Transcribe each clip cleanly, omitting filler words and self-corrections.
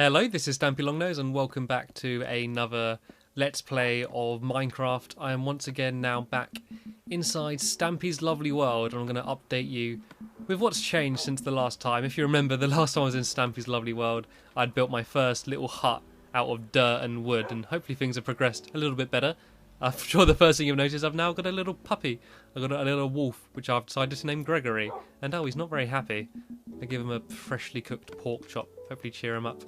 Hello, this is Stampylonghead and welcome back to another Let's Play of Minecraft. I am once again now back inside Stampy's lovely world and I'm going to update you with what's changed since the last time. If you remember, the last time I was in Stampy's lovely world, I'd built my first little hut out of dirt and wood, and hopefully things have progressed a little bit better. I'm sure the first thing you've noticed, I've now got a little puppy. I've got a little wolf, which I've decided to name Gregory. And oh, he's not very happy. I give him a freshly cooked pork chop. Hopefully cheer him up.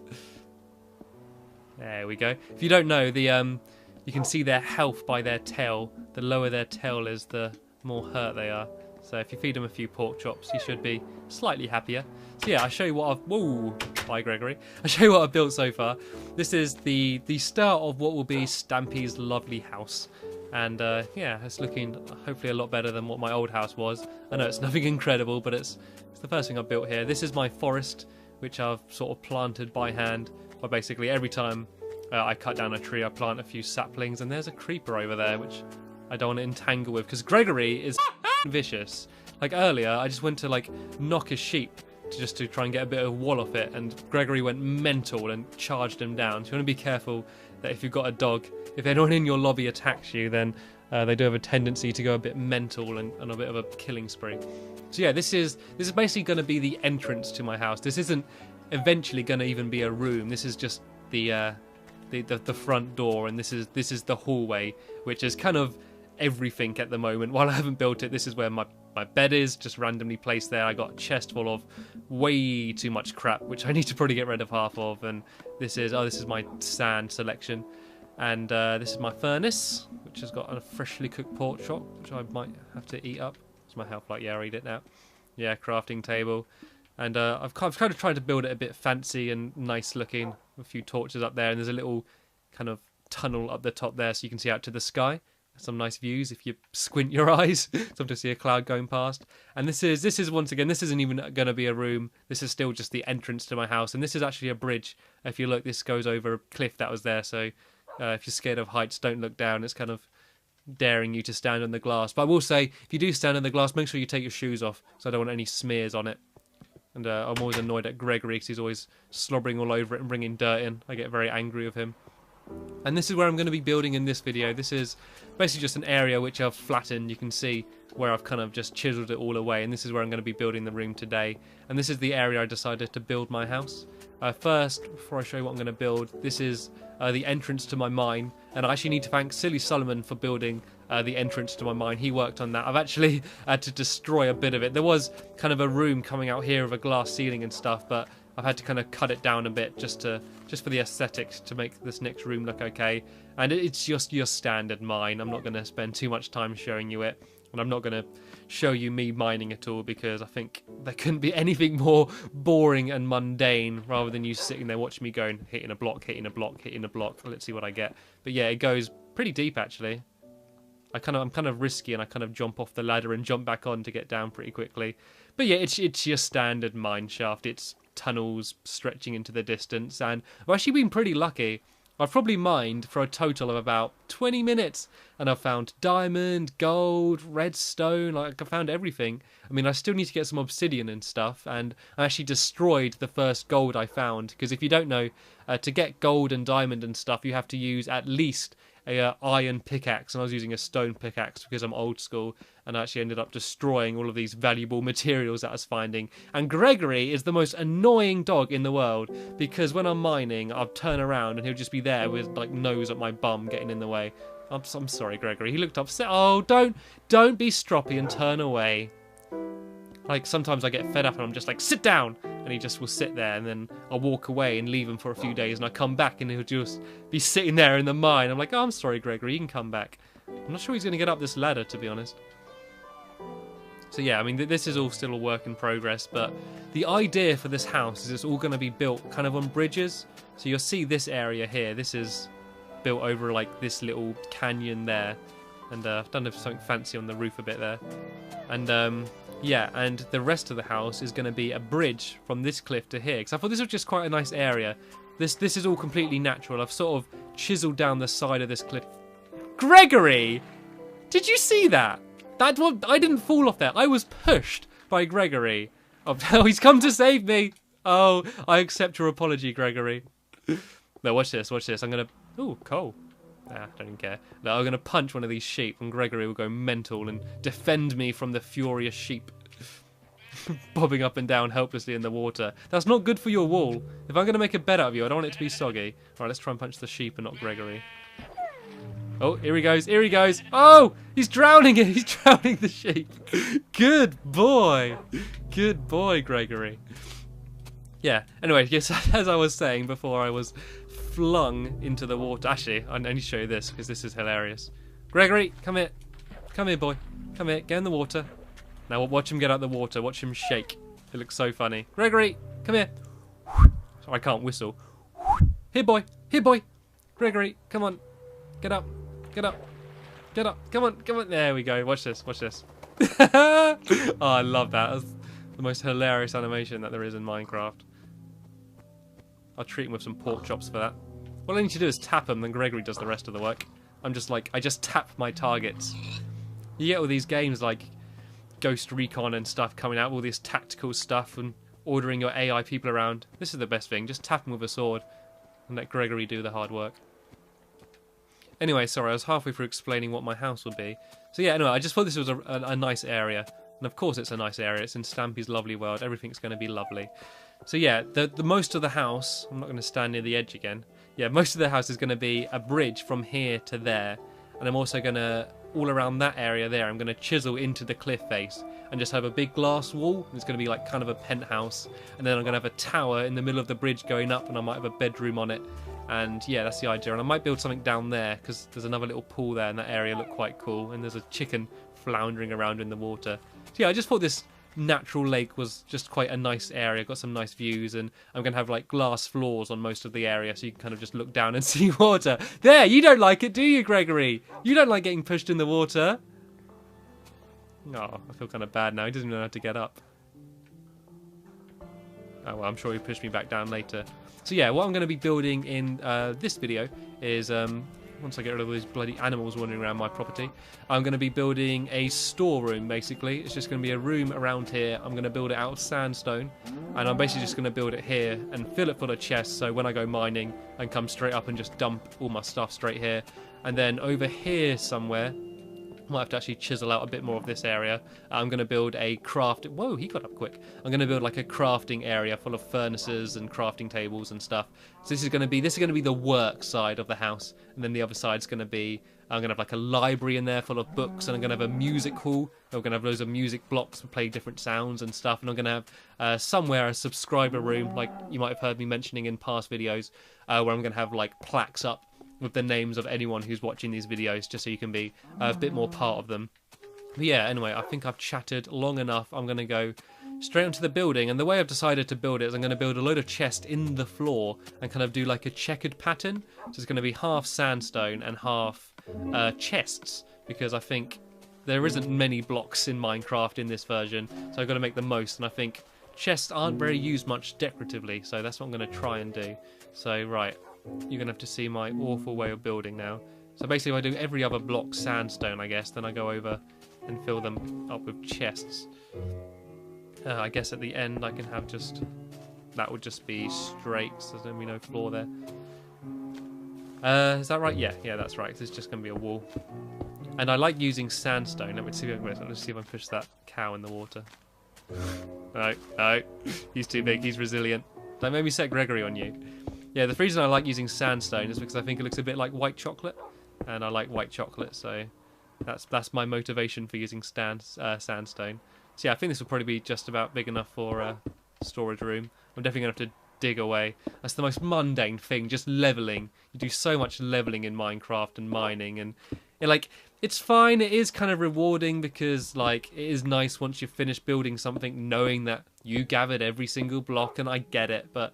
There we go. If you don't know, you can see their health by their tail. The lower their tail is, the more hurt they are. So if you feed them a few pork chops, you should be slightly happier. So yeah, I'll show you what I've... Whoa! Bye, Gregory. I'll show you what I've built so far. This is the start of what will be Stampy's lovely house. And yeah, it's looking hopefully a lot better than what my old house was. I know it's nothing incredible, but it's the first thing I've built here. This is my forest, which I've sort of planted by hand. But basically every time I cut down a tree, I plant a few saplings, and there's a creeper over there, which I don't want to entangle with, because Gregory is vicious. Like earlier, I just went to like knock a sheep just to try and get a bit of wool off it, and Gregory went mental and charged him down. So you want to be careful that if you've got a dog, if anyone in your lobby attacks you, then they do have a tendency to go a bit mental and a bit of a killing spree. So yeah, this is basically going to be the entrance to my house. This isn't eventually going to even be a room. This is just the front door, and this is the hallway, which is kind of everything at the moment. While I haven't built it, this is where my bed is, just randomly placed there. I got a chest full of way too much crap, which I need to probably get rid of half of. And this is my sand selection, and this is my furnace, which has got a freshly cooked pork chop, which I might have to eat up. It's my health, like, yeah, I'll eat it now. Yeah, crafting table. And I've kind of tried to build it a bit fancy and nice looking. A few torches up there, and there's a little kind of tunnel up the top there so you can see out to the sky. Some nice views if you squint your eyes. Sometimes you see a cloud going past. And this is once again, this isn't even going to be a room. This is still just the entrance to my house. And this is actually a bridge. If you look, this goes over a cliff that was there. So if you're scared of heights, don't look down. It's kind of daring you to stand on the glass. But I will say, if you do stand on the glass, make sure you take your shoes off, so I don't want any smears on it. And I'm always annoyed at Gregory because he's always slobbering all over it and bringing dirt in. I get very angry with him. And this is where I'm going to be building in this video. This is basically just an area which I've flattened. You can see where I've kind of just chiseled it all away. And this is where I'm going to be building the room today. And this is the area I decided to build my house. First, before I show you what I'm going to build, this is the entrance to my mine. And I actually need to thank Silly Solomon for building the entrance to my mine. He worked on that. I've actually had to destroy a bit of it. There was kind of a room coming out here with a glass ceiling and stuff, but I've had to kind of cut it down a bit just for the aesthetics, to make this next room look okay. And it's just your standard mine. I'm not going to spend too much time showing you it, and I'm not going to show you me mining at all, because I think there couldn't be anything more boring and mundane rather than you sitting there watching me going, hitting a block, hitting a block, hitting a block. Let's see what I get. But yeah, it goes pretty deep actually. I'm kind of risky, and I kind of jump off the ladder and jump back on to get down pretty quickly. But yeah, it's your standard mine shaft. It's tunnels stretching into the distance, and I've actually been pretty lucky. I've probably mined for a total of about 20 minutes, and I've found diamond, gold, redstone. Like, I found everything. I mean, I still need to get some obsidian and stuff, and I actually destroyed the first gold I found, because if you don't know, to get gold and diamond and stuff, you have to use at least a iron pickaxe, and I was using a stone pickaxe because I'm old school, and I actually ended up destroying all of these valuable materials that I was finding. And Gregory is the most annoying dog in the world, because when I'm mining, I'll turn around and he'll just be there with like nose at my bum getting in the way. I'm sorry, Gregory. He looked upset. Oh, don't be stroppy and turn away. Like, sometimes I get fed up and I'm just like, sit down! And he just will sit there, and then I'll walk away and leave him for a few days, and I come back and he'll just be sitting there in the mine. I'm like, oh, I'm sorry, Gregory, you can come back. I'm not sure he's going to get up this ladder, to be honest. So yeah, I mean, this is all still a work in progress, but the idea for this house is it's all going to be built kind of on bridges. So you'll see this area here. This is built over like this little canyon there, and I've done something fancy on the roof a bit there. And yeah, and the rest of the house is going to be a bridge from this cliff to here, because I thought this was just quite a nice area. This is all completely natural. I've sort of chiseled down the side of this cliff. Gregory! Did you see that? I didn't fall off there. I was pushed by Gregory. Oh, he's come to save me. Oh, I accept your apology, Gregory. No, watch this, watch this. I'm gonna... Ooh, coal. Nah, don't even care. No, I'm gonna punch one of these sheep and Gregory will go mental and defend me from the furious sheep. Bobbing up and down helplessly in the water. That's not good for your wall. If I'm gonna make a bed out of you, I don't want it to be soggy. Alright, let's try and punch the sheep and not Gregory. Oh, here he goes, here he goes. Oh, he's drowning it. He's drowning the sheep. Good boy. Good boy, Gregory. Yeah, anyway, yes, as I was saying before I was flung into the water. Actually, I need to show you this because this is hilarious. Gregory, come here. Come here, boy. Come here, get in the water. Now watch him get out of the water. Watch him shake. It looks so funny. Gregory, come here. I can't whistle. Here, boy. Here, boy. Gregory, come on. Get up. Get up. Get up. Come on. Come on. There we go. Watch this. Watch this. Oh, I love that. That's the most hilarious animation that there is in Minecraft. I'll treat him with some pork chops for that. All I need to do is tap him, then Gregory does the rest of the work. I'm just like, I just tap my targets. You get all these games like Ghost Recon and stuff coming out, all this tactical stuff and ordering your AI people around. This is the best thing. Just tap him with a sword and let Gregory do the hard work. Anyway, sorry, I was halfway through explaining what my house would be. So yeah, anyway, I just thought this was a nice area. And of course it's a nice area. It's in Stampy's lovely world. Everything's going to be lovely. So yeah, the most of the house... I'm not going to stand near the edge again. Yeah, most of the house is going to be a bridge from here to there. And I'm also going to... all around that area there, I'm going to chisel into the cliff face and just have a big glass wall. It's going to be like kind of a penthouse. And then I'm going to have a tower in the middle of the bridge going up and I might have a bedroom on it. And yeah, that's the idea. And I might build something down there because there's another little pool there and that area looked quite cool. And there's a chicken floundering around in the water. So yeah, I just thought this natural lake was just quite a nice area. Got some nice views and I'm going to have like glass floors on most of the area so you can kind of just look down and see water. There, you don't like it, do you, Gregory? You don't like getting pushed in the water. Oh, I feel kind of bad now. He doesn't even know how to get up. Oh, well, I'm sure he'll push me back down later. So yeah, what I'm going to be building in this video is, once I get rid of all these bloody animals wandering around my property, I'm going to be building a storeroom, basically. It's just going to be a room around here. I'm going to build it out of sandstone, and I'm basically just going to build it here and fill it full of chests, so when I go mining, I can come straight up and just dump all my stuff straight here. And then over here somewhere, I might have to actually chisel out a bit more of this area. I'm going to build a craft... Whoa, he got up quick. I'm going to build like a crafting area full of furnaces and crafting tables and stuff. So this is going to be the work side of the house, and then the other side's going to be... I'm going to have like a library in there full of books, and I'm going to have a music hall. I'm going to have loads of music blocks to play different sounds and stuff, and I'm going to have somewhere a subscriber room, like you might have heard me mentioning in past videos, where I'm going to have like plaques up with the names of anyone who's watching these videos, just so you can be a bit more part of them. But yeah, anyway, I think I've chatted long enough. I'm going to go straight onto the building, and the way I've decided to build it is I'm going to build a load of chests in the floor and kind of do like a checkered pattern. So it's going to be half sandstone and half chests, because I think there isn't many blocks in Minecraft in this version, so I've got to make the most, and I think chests aren't very used much decoratively, so that's what I'm going to try and do. So, right. You're going to have to see my awful way of building now. So basically if I do every other block sandstone, I guess, then I go over and fill them up with chests. I guess at the end I can have just... That would just be straight, so there's going to be no floor there. Is that right? Yeah, that's right. It's just going to be a wall. And I like using sandstone. Let's see if I can push that cow in the water. No. He's too big. He's resilient. Don't make me set Gregory on you. Yeah, the reason I like using sandstone is because I think it looks a bit like white chocolate, and I like white chocolate, so that's my motivation for using sandstone. So yeah, I think this will probably be just about big enough for a storage room. I'm definitely going to have to dig away. That's the most mundane thing, just leveling. You do so much leveling in Minecraft and mining, and it's fine. It is kind of rewarding because it is nice once you've finished building something, knowing that you gathered every single block, and I get it, but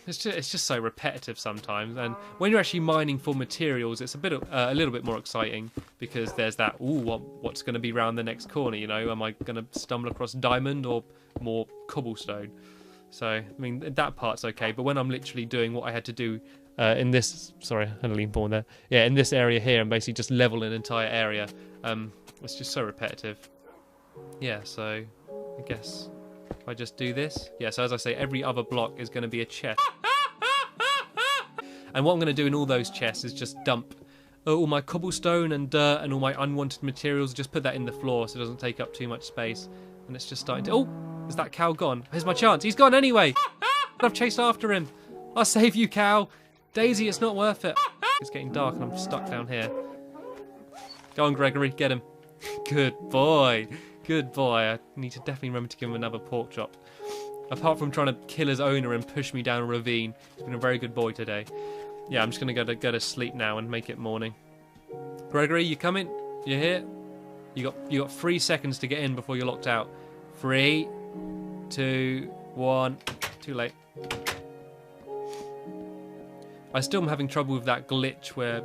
it's just so repetitive sometimes. And when you're actually mining for materials, it's a little bit more exciting, because there's that, what's going to be round the next corner, you know? Am I going to stumble across diamond or more cobblestone? So, I mean, that part's okay, but when I'm literally doing what I had to do in this... Sorry, I had a lean forward there. Yeah, in this area here, and basically just level an entire area. It's just so repetitive. Yeah, so I guess... If I just do this, yeah, so as I say, every other block is going to be a chest. And what I'm going to do in all those chests is just dump all my cobblestone and dirt and all my unwanted materials, just put that in the floor so it doesn't take up too much space. And it's just starting to... Oh, is that cow gone? Here's my chance. He's gone anyway. I've chased after him. I'll save you, cow. Daisy, it's not worth it. It's getting dark and I'm stuck down here. Go on, Gregory, get him. Good boy. Good boy. I need to definitely remember to give him another pork chop. Apart from trying to kill his owner and push me down a ravine, he's been a very good boy today. Yeah, I'm just going to go to sleep now and make it morning. Gregory, you coming? You here? You got 3 seconds to get in before you're locked out. 3, 2, 1. Too late. I still am having trouble with that glitch where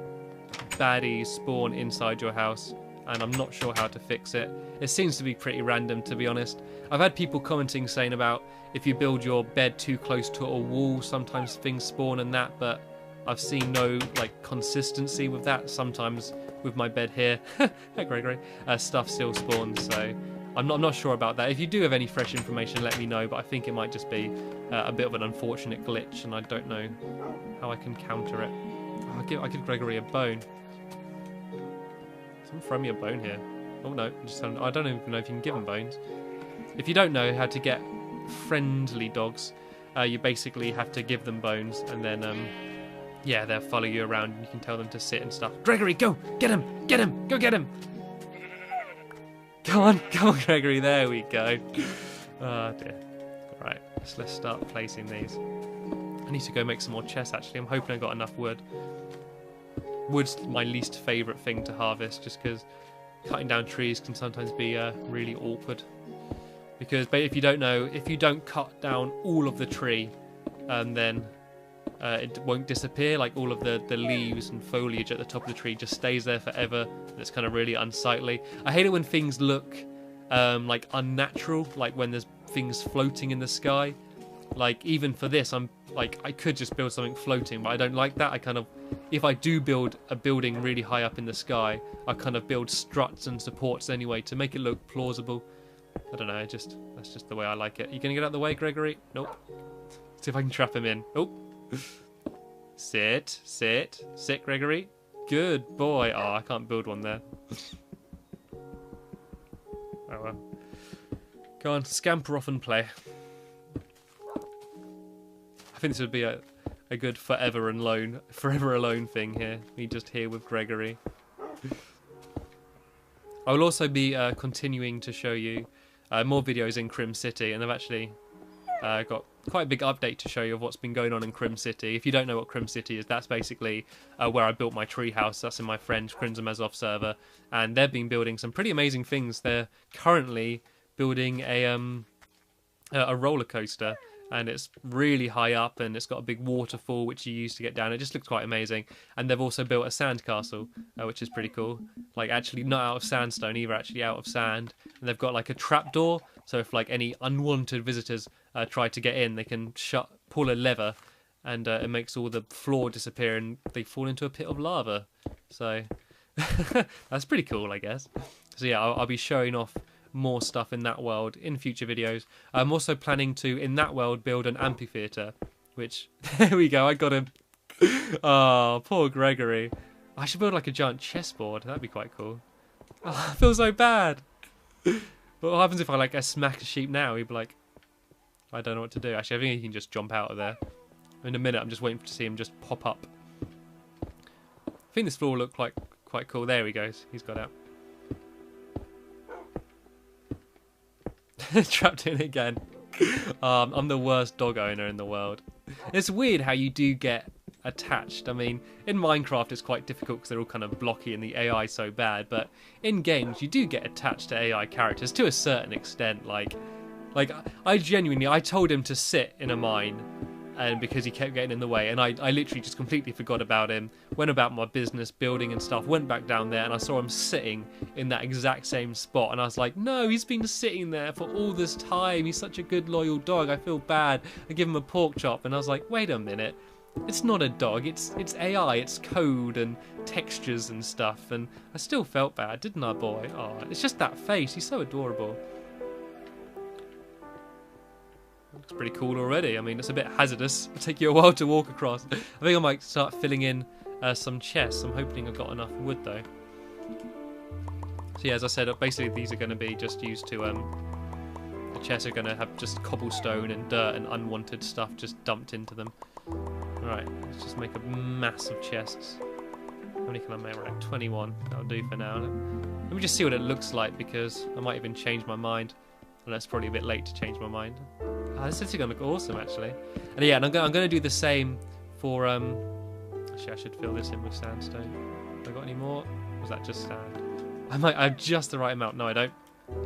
baddies spawn inside your house, and I'm not sure how to fix it. It seems to be pretty random, to be honest. I've had people commenting saying about if you build your bed too close to a wall, sometimes things spawn and that, but I've seen no like consistency with that. Sometimes with my bed here, hey Gregory, stuff still spawns, so I'm not sure about that. If you do have any fresh information, let me know, but I think it might just be a bit of an unfortunate glitch, and I don't know how I can counter it. Oh, I give Gregory a bone. Someone throw me a bone here. Oh no, I don't even know if you can give them bones. If you don't know how to get friendly dogs, you basically have to give them bones, and then yeah, they'll follow you around and you can tell them to sit and stuff. Gregory, go! Get him! Get him! Go get him! Come on, Gregory, there we go. Oh dear. Right, let's start placing these. I need to go make some more chests actually. I'm hoping I got enough wood. Wood's my least favourite thing to harvest just because cutting down trees can sometimes be really awkward. Because if you don't know, if you don't cut down all of the tree, then it won't disappear. Like all of the leaves and foliage at the top of the tree just stays there forever. It's kind of really unsightly. I hate it when things look like unnatural, like when there's things floating in the sky. Like even for this, I could just build something floating, but I don't like that. I kind of, if I do build a building really high up in the sky, I kind of build struts and supports anyway to make it look plausible. I don't know, that's just the way I like it. You gonna get out of the way, Gregory? Nope. See if I can trap him in. Oh. Sit, Gregory. Good boy. Oh, I can't build one there. Oh well. Go on, scamper off and play. I think this would be a good forever alone thing here. Me just here with Gregory. I will also be continuing to show you more videos in Crim City, and I've actually got quite a big update to show you of what's been going on in Crim City. If you don't know what Crim City is, that's basically where I built my treehouse. That's in my friend Crimson server, and they've been building some pretty amazing things. They're currently building a roller coaster, and it's really high up, and it's got a big waterfall which you use to get down. It just looks quite amazing. And they've also built a sand castle, which is pretty cool. Like actually not out of sandstone either, actually out of sand. And they've got like a trapdoor, so if like any unwanted visitors try to get in, they can pull a lever, and it makes all the floor disappear, and they fall into a pit of lava. So that's pretty cool, I guess. So yeah, I'll be showing off more stuff in that world in future videos. I'm also planning to, in that world, build an amphitheatre, which, there we go, I got him. Oh, poor Gregory. I should build like a giant chessboard, that'd be quite cool. Oh, I feel so bad. But what happens if I smack a sheep now? He'd be like, I don't know what to do. Actually, I think he can just jump out of there. In a minute, I'm just waiting to see him just pop up. I think this floor will look quite cool. There he goes, he's got out. Trapped in again. I'm the worst dog owner in the world. It's weird how you do get attached. I mean, in Minecraft it's quite difficult because they're all kind of blocky and the AI is so bad, but in games you do get attached to AI characters to a certain extent. Like I told him to sit in a mine, and because he kept getting in the way, and I literally just completely forgot about him, went about my business building and stuff, went back down there, and I saw him sitting in that exact same spot, and I was like, no, he's been sitting there for all this time, he's such a good loyal dog, I feel bad. I give him a pork chop, and I was like, wait a minute, it's not a dog, it's AI, it's code and textures and stuff, and I still felt bad, didn't I, boy? Oh, it's just that face, he's so adorable. Looks pretty cool already. I mean, it's a bit hazardous. It'll take you a while to walk across. I think I might start filling in some chests. I'm hoping I've got enough wood though. So yeah, as I said, basically these are going to be just used to, the chests are going to have just cobblestone and dirt and unwanted stuff just dumped into them. Alright, let's just make a massive chests. How many can I make? Right, 21. That'll do for now. Let me just see what it looks like, because I might even change my mind. And that's probably a bit late to change my mind. This is going to look awesome, actually. And yeah, and I'm going to do the same for... Actually, I should fill this in with sandstone. Have I got any more? Or was that just sand? I have just the right amount. No, I don't.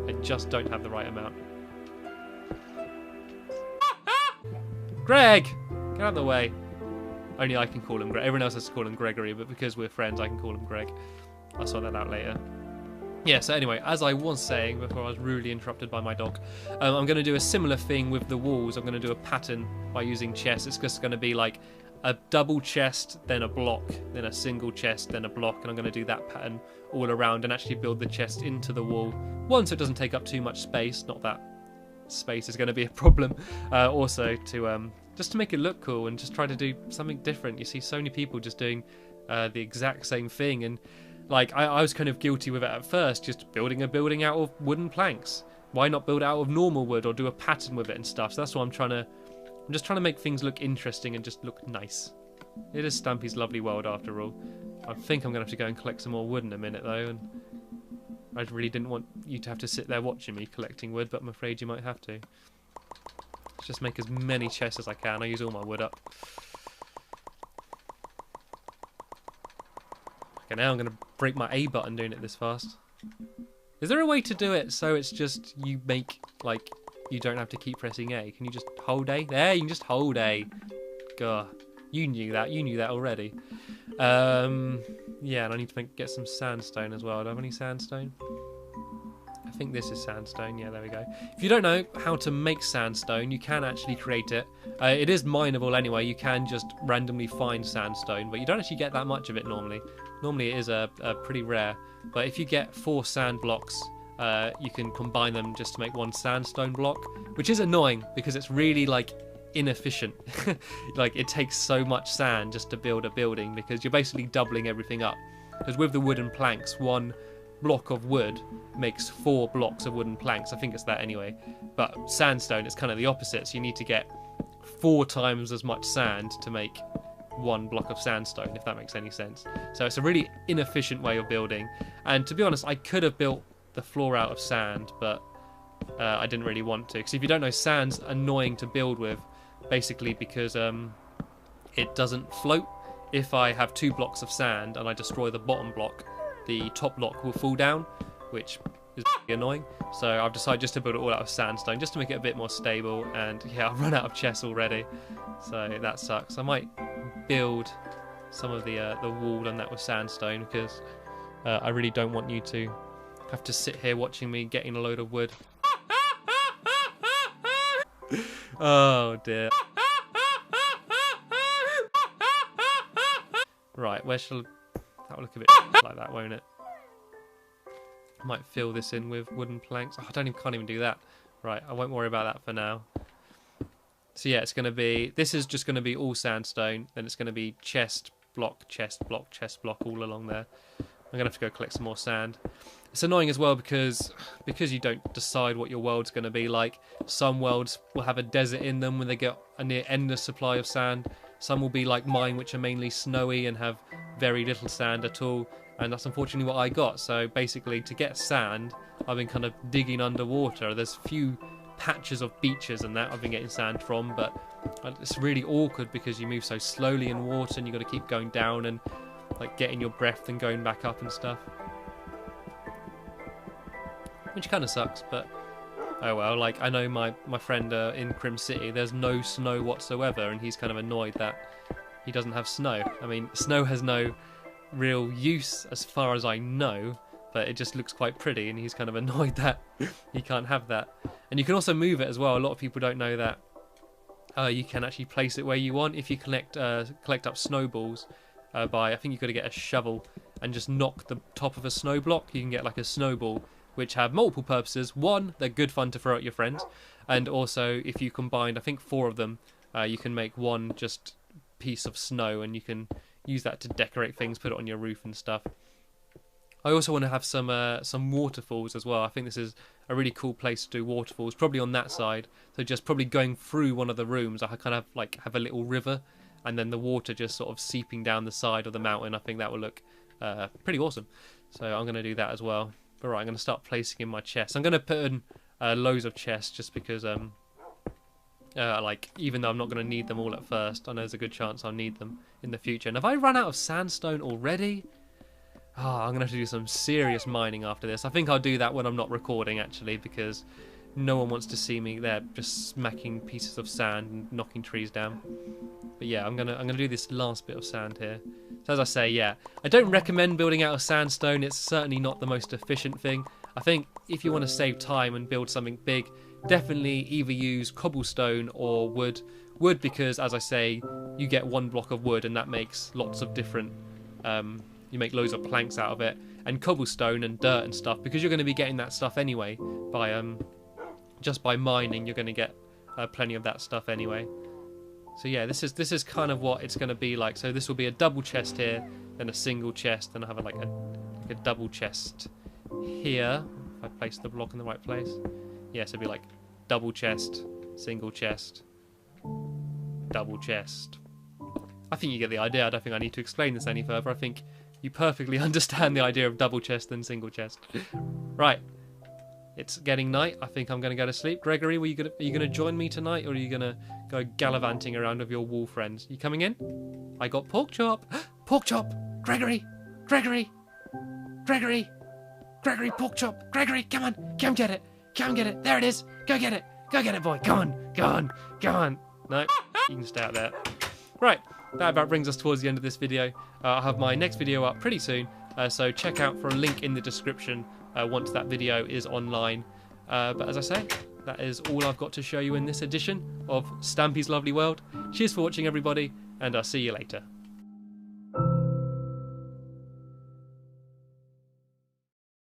I just don't have the right amount. Greg! Get out of the way. Only I can call him Greg. Everyone else has to call him Gregory, but because we're friends, I can call him Greg. I'll sort that out later. Yeah, so anyway, as I was saying before I was rudely interrupted by my dog, I'm going to do a similar thing with the walls. I'm going to do a pattern by using chests. It's just going to be like a double chest, then a block, then a single chest, then a block, and I'm going to do that pattern all around and actually build the chest into the wall. One, so it doesn't take up too much space, not that space is going to be a problem. Also, to just to make it look cool and just try to do something different. You see so many people just doing the exact same thing, and like I was kind of guilty with it at first, just building a building out of wooden planks. Why not build it out of normal wood or do a pattern with it and stuff? So that's what I'm just trying to make things look interesting and just look nice. It is Stampy's lovely world after all. I think I'm going to have to go and collect some more wood in a minute though, and I really didn't want you to have to sit there watching me collecting wood, but I'm afraid you might have to. Let's just make as many chests as I can. I use all my wood up. Okay, now I'm going to break my A button doing it this fast. Is there a way to do it so it's just you make, like, you don't have to keep pressing A? Can you just hold A? There, you can just hold A. Gah. You knew that. You knew that already. Yeah, and I need to get some sandstone as well. Do I have any sandstone? I think this is sandstone. Yeah, there we go. If you don't know how to make sandstone, you can actually create it. It is mineable anyway. You can just randomly find sandstone, but you don't actually get that much of it normally. Normally it is a pretty rare. But if you get 4 sand blocks, you can combine them just to make 1 sandstone block, which is annoying because it's really like inefficient. Like it takes so much sand just to build a building because you're basically doubling everything up. Because with the wooden planks, 1 block of wood makes 4 blocks of wooden planks. I think it's that anyway. But sandstone, it's kind of the opposite. So you need to get 4 times as much sand to make 1 block of sandstone, if that makes any sense. So it's a really inefficient way of building. And to be honest, I could have built the floor out of sand, but I didn't really want to. Because if you don't know, sand's annoying to build with, basically because it doesn't float. If I have 2 blocks of sand and I destroy the bottom block, the top block will fall down, which is annoying. So I've decided just to build it all out of sandstone, just to make it a bit more stable. And yeah, I've run out of chests already, so that sucks. I might build some of the wall and that with sandstone, because I really don't want you to have to sit here watching me getting a load of wood. Oh dear. Right, where shall... That'll look a bit like that, won't it? I might fill this in with wooden planks. Oh, can't even do that. Right, I won't worry about that for now. So yeah, it's going to be... This is just going to be all sandstone. Then it's going to be chest, block, chest, block, chest, block all along there. I'm going to have to go collect some more sand. It's annoying as well because you don't decide what your world's going to be like. Some worlds will have a desert in them when they get a near endless supply of sand. Some will be like mine, which are mainly snowy and have very little sand at all. And that's unfortunately what I got. So basically, to get sand, I've been kind of digging underwater. There's few patches of beaches and that I've been getting sand from, but it's really awkward because you move so slowly in water and you've got to keep going down and like getting your breath and going back up and stuff. Which kind of sucks, but oh well. Like, I know my friend in Crim City, there's no snow whatsoever, and he's kind of annoyed that he doesn't have snow. I mean, snow has no real use as far as I know, but it just looks quite pretty, and he's kind of annoyed that he can't have that. And you can also move it as well. A lot of people don't know that you can actually place it where you want if you collect up snowballs. I think you've got to get a shovel and just knock the top of a snow block. You can get like a snowball, which have multiple purposes. One, they're good fun to throw at your friends. And also, if you combined, I think 4 of them, you can make one just piece of snow, and you can use that to decorate things, put it on your roof and stuff. I also want to have some waterfalls as well. I think this is a really cool place to do waterfalls, probably on that side. So just probably going through one of the rooms, I kind of like have a little river, and then the water just sort of seeping down the side of the mountain. I think that will look pretty awesome. So I'm going to do that as well. But right, I'm going to start placing in my chests. I'm going to put in loads of chests just because, like, even though I'm not going to need them all at first, I know there's a good chance I'll need them in the future. And have I run out of sandstone already? Oh, I'm going to have to do some serious mining after this. I think I'll do that when I'm not recording, actually, because no one wants to see me there just smacking pieces of sand and knocking trees down. But yeah, I'm gonna do this last bit of sand here. So as I say, yeah, I don't recommend building out of sandstone. It's certainly not the most efficient thing. I think if you want to save time and build something big, definitely either use cobblestone or wood. Wood because, as I say, you get 1 block of wood and that makes lots of different... you make loads of planks out of it. And cobblestone and dirt and stuff, because you're going to be getting that stuff anyway. By just by mining, you're going to get plenty of that stuff anyway. So yeah, this is kind of what it's going to be like. So this will be a double chest here, then a single chest, then I have a double chest here. If I place the block in the right place. Yeah, so it'll be like double chest, single chest, double chest. I think you get the idea. I don't think I need to explain this any further. I think you perfectly understand the idea of double chest and single chest. Right. It's getting night. I think I'm going to go to sleep. Gregory, are you going to join me tonight, or are you going to go gallivanting around with your wall friends? You coming in? I got pork chop. Pork chop. Gregory. Gregory. Gregory. Gregory, pork chop. Gregory, come on. Come get it. Come get it. There it is. Go get it. Go get it, boy. Go on. Go on. Go on. No, you can stay out there. Right. That about brings us towards the end of this video. I'll have my next video up pretty soon, so check out for a link in the description once that video is online. But as I say, that is all I've got to show you in this edition of Stampy's Lovely World. Cheers for watching, everybody, and I'll see you later.